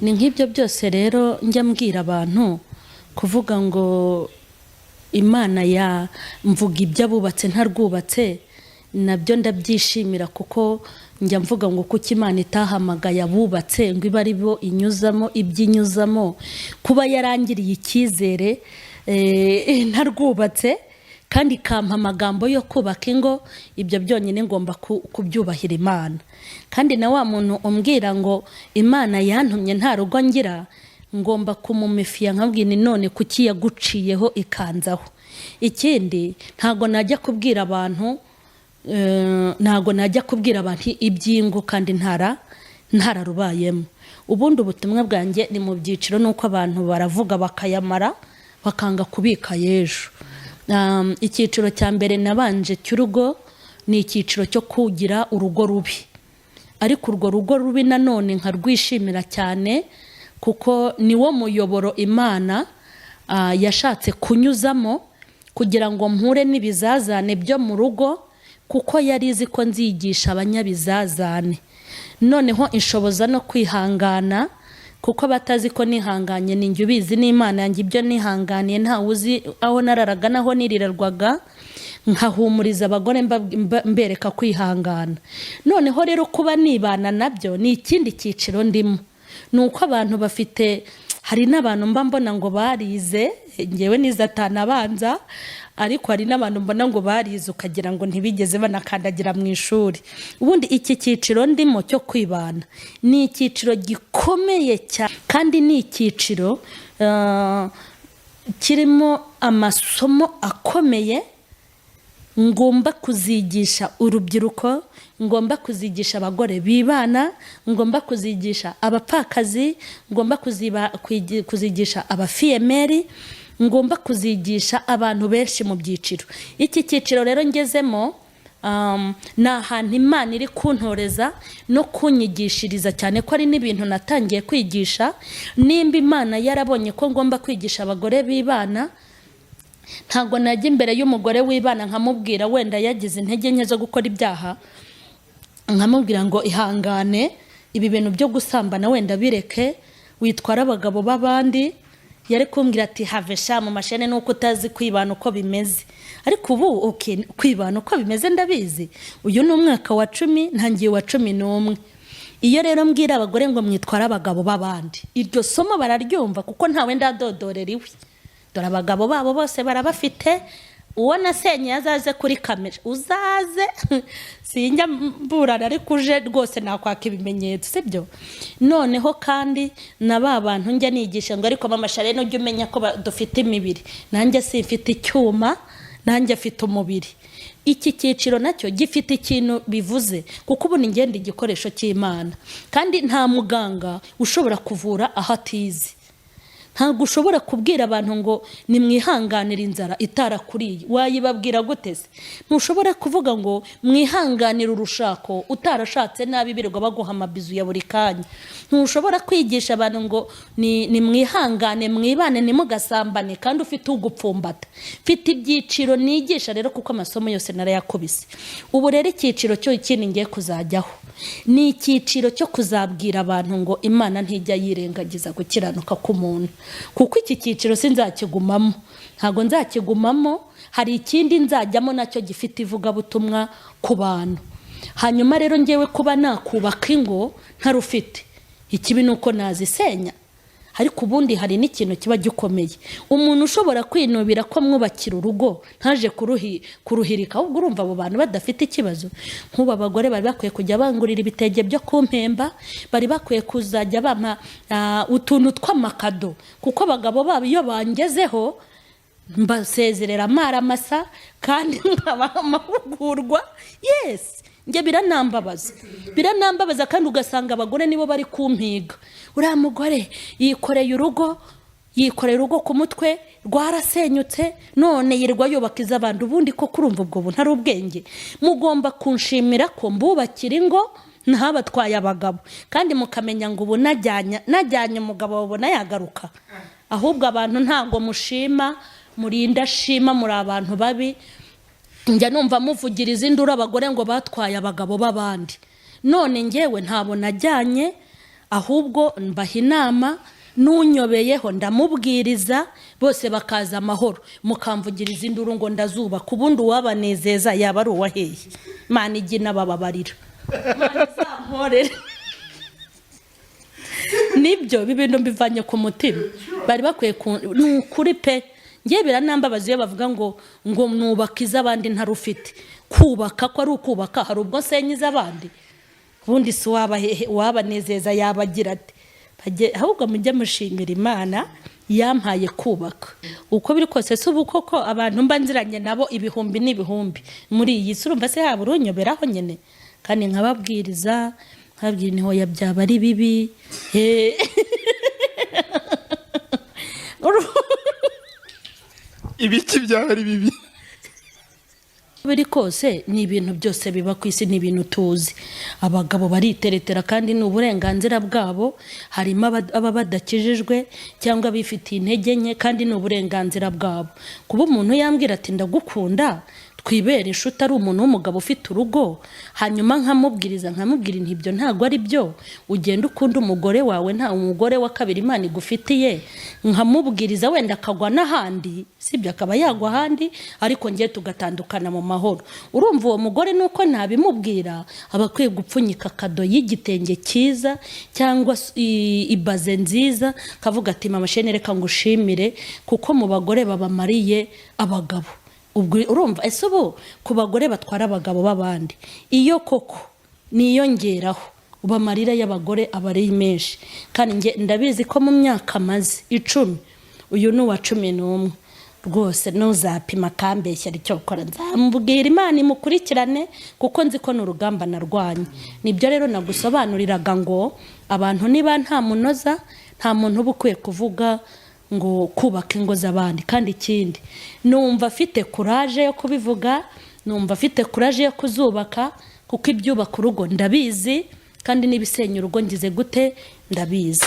ni nk'ibyo byose rero njya mbwira abantu kuvuga ngo Imana ya mvuga ibyo abubatse ntarwubatse nabyo ndabyishimira kuko njya mvuga ngo kuko Imana itahamagaye abubatse ngo iba ari bo inyuzamo ibyinyuzamo kuba yarangiriye icyizere ntarwubatse kandi kampa amagambo yo kubaka ingo ibyo byonyine ngomba kubyubahira Imana kandi na wa muntu umbwira ngo Imana yantumye nta rugo ngira ngomba kumumefiya nkabwira none kuki yaguciyeho ikanzaho. Ikindi ntago najya kubwira abantu ibyingo kandi ntararubayemo. Ubundi ubutumwa bwanjye ni mu byiciro nuko abantu baravuga bakayamara bakanga kubika yejo. Icyiciro cya mbere nabanje cy'urugo ni icyiciro cyo kugira urugo rubi, ariko urwo rugo rubi nanone nkarwishimira cyane kuko niwo muyoboro Imana yashatse kunyuzamo kugira ngo mpure n'ibizazane byo mu rugo kuko yari izi ko nzigisha abanyabizazane. Noneho inshoboza no kwihangana kuko batazi ko nihanganye ninjye ubizi n'Imana yanjye ibyo nihanganiye nta uzi aho nararaga naho nirirarwaga nkahumuriza abagore mbereka kwihangana. Noneho rero kuba nibana nabyo ni ikindi cyiciro ndimo. Nuko abantu bafite hari n'abantu mbona ngo barize ngewe nizatanabanza ariko hari n'abantu mbona ngo barize ukagira ngo ntibigeze banakandagira mu ishuri. Ubundi iki cyiciro ndimo cyo kwibana ni icyiciro gikomeye cyane kandi ni icyiciro kirimo amasomo akomeye ngomba kuzigisha urubyiruko, ngomba kuzigisha abagore bibana, ngomba kuzigisha abapfakazi, ngomba kuzigisha abafiyemeri, ngomba kuzigisha abantu benshi mu byiciro. Iki cyiciro rero ngezemo ni ahantu Imana iri kuntoreza no kunyigishiriza cyane ko ari n'ibintu natangiye kwigisha. Nimba Imana yarabonye ko ngomba kwigisha abagore bibana, ntago najya imbere y'umugore wibana nkamubwira wenda yagize intege nke zo gukora ibyaha nkamubwira ngo ihangane ibi bintu byo gusambana wenda bireke witwara abagabo b'abandi. Yari kumbwira ati have sha mu mashene nuko utazi kwibana uko bimeze. Ariko ubu kwibana uko bimeze ndabizi. Uyu ni umwaka wa 10 ntangiye wa 11. Iyo rero mbwira abagore ngo mwitwara abagabo b'abandi iryo somo bararyumva kuko ntawe ndadodorera iwe. Dore abagabo babo bose barabafite. Uwo nasenye yazaze kuri kamera uzaze sinjya mburana ariko uje rwose nakwaka ibimenyetso sibyo. Noneho kandi na bantu njya nigisha ngo ariko Mama Charlene ujye umenya ko dufite imibiri, nanjye simfite icyuma, nanjye afite umubiri. Iki cyiciro nacyo gifite ikintu bivuze kuko ubu ni ngende igikoresho cy'Imana kandi nta muganga ushobora kuvura aho atizi. Ntabwo ushobora kubwira abantu ngo nimwihanganira inzara itarakuriye, wayibabwira gute se? Ntushobora kuvuga ngo mwihanganira urushako utarashatse nabi birirwa baguha amabizu ya buri kanya. Ntushobora kwigisha abantu ngo nimwihangane mwibane nimugasambane kandi ufite ugupfumbata. Mfite ibyiciro nigisha rero kuko amasomo yose narayakubise. Ubu rero icyiciro cyo ikindi ngiye kuzajyaho ni icyiciro cyo kuzabwira abantu ngo Imana ntijya yirengagiza gukiranuka k'umuntu. Kuko iki cyiciro sinzakigumamo, ntago nzakigumamo. Hari ikindi nzajyamo nacyo gifite ivugabutumwa ku bantu. Hanyuma rero ngewe kuba nakubaka ingo ntarufite ikibi nuko nazisenya. Ariko ubundi hari n'ikintu kiba gikomeye. Umuntu ushobora kwinubira ko mwubakira urugo ntaje kuruhirika ahubwo urumva abo bantu badafite ikibazo. Nk'ubu abagore bari bakwiye kujya bangurira ibitege byo kumpemba, bari bakwiye kuzajya bampa utuntu tw'amakado kuko abagabo babo iyo bangezeho mbasezerera amaramasa kandi nkabaha amahugurwa. Yes, nge biranambabaza kandi ugasanga abagore nibo bari kumpiga. Uriya mugore yikoreye urugo ku mutwe rwarasenyutse none yirwa yubakiza abantu. Ubundi ko kurumva ubwo ntari ubwenge. Mugomba kunshimira ko mbubakira ingo ntabatwaye abagabo kandi mukamenya ngo ubu najyanye umugabo babona yagaruka. Ahubwo abantu ntago mushima, murinda shima, muri abantu babi. Njya numva muvugiriza induru abagore ngo batwaye abagabo b'abandi. None ngewe ntabo najyanye ahubwo mbaha inama, n'unyobeyeho ndamubwiriza, bose bakaza amahoro, mukamvugiriza induru ngo ndazubaka, ubundi uwabanezeza yaba ari uwaheye. Imana ijya inabababarira, Imana izamporere. Nibyo bibintu mbivanye ku mutima, bari bakwiye ni ukuri pe. Ngiye biranambabaza iyo bavuga ngo nubaka iz'abandi ntarufite. Kubaka ko ari ukubaka, hari ubwo senyiza abandi, ubundi si wabanezeza yabagira ati. Ahubwo mujye mushimira Imana yampaye kubaka. Uko biri kose si ubu koko abantu mba nziranye nabo ibihumbi n'ibihumbi muri iyi si, urumva se haba urunyoberaho nyine, kandi nkababwiriza nkabwira niho yabyaba ari bibi. Ibiki byaba ari bibi? Biri kose ni ibintu byose biba ku isi, ni ibintu tuzi. Abagabo bariteretera kandi ni uburenganzira bwabo, harimo aba badakijijwe cyangwa bifitiye intege nke, kandi ni uburenganzira bwabo. Kuba umuntu yambwira ati ndagukunda, twibera inshuti, ari umuntu w'umugabo ufite urugo, hanyuma nkamubwiriza nkamubwira ibyo ntago ari byo, ugenda ukunda umugore wawe, nta umugore wa kabiri Imana igufitiye, nkamubwiriza wenda akagwa n'ahandi, sibyo akaba yagwa ahandi, ariko ngiye tugatandukana mu mahoro. Urumva uwo mugore nuko ntabimubwira, aba akwiye gupfunyika kado y'igitenge cyiza cyangwa ibaze nziza, kavuga ati mama Charlene reka ngushimire kuko mu bagore babamariye abagabo. Ubwo urumva ese ubu ku bagore batwara abagabo b'abandi, iyo koko niyongeraho ubamarira y'abagore aba ari menshi. Kandi nge ndabizi ko mu myaka maze 10, uyu ni uwa 11, rwose ntuzapima kambeshya icyo ukora, nzamubwira Imana imukurikirane kuko nzi ko n'urugamba narwanye. Nibyo rero nagusobanuriraga ngo abantu niba nta munoza, nta muntu uba ukwiye kuvuga ngo kubaka ingo z'abandi. Kandi ikindi numva afite courage yo kubivuga, numva afite courage yo kuzubaka, kuko ibyubaka urugo ndabizi, kandi n'ibisenya urugo ngize gute ndabizi.